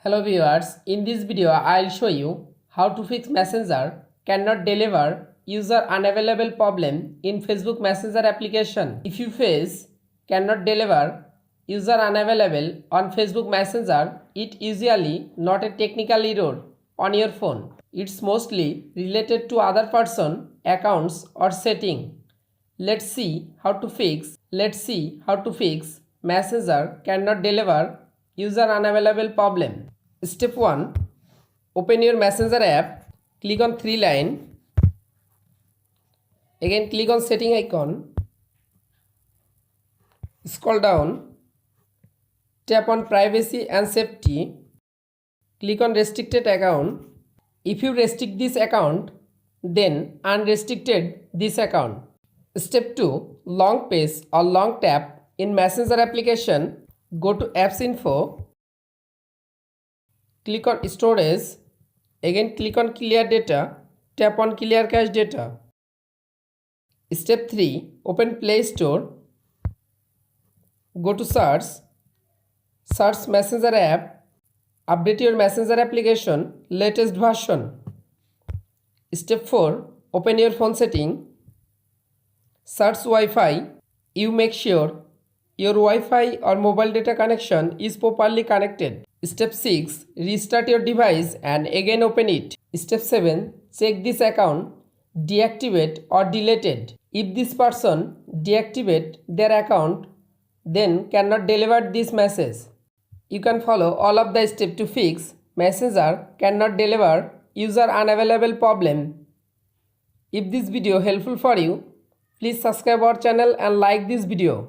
Hello viewers, in this video I'll show you how to fix Messenger cannot deliver user unavailable problem in Facebook Messenger application. If you face cannot deliver user unavailable on Facebook Messenger, it usually not a technical error on your phone. It's mostly related to other person, accounts or setting. Let's see how to fix Messenger cannot deliver user unavailable problem. Step 1. Open your Messenger app, click on three line, again click on setting icon, scroll down, tap on privacy and safety, click on restricted account. If you restrict this account, then unrestricted this account. Step 2. Long press or long tap in Messenger application, go to apps info, click on storage, again click on clear data, tap on clear cache data. Step 3. Open Play Store, go to search Messenger app, update your Messenger application latest version. Step 4. Open your phone setting, search Wi-Fi, you make sure your Wi-Fi or mobile data connection is properly connected. Step 6. Restart your device and again open it. Step 7. Check this account, deactivate or deleted. If this person deactivate their account, then cannot deliver this message. You can follow all of the steps to fix Messenger cannot deliver user unavailable problem. If this video helpful for you, please subscribe our channel and like this video.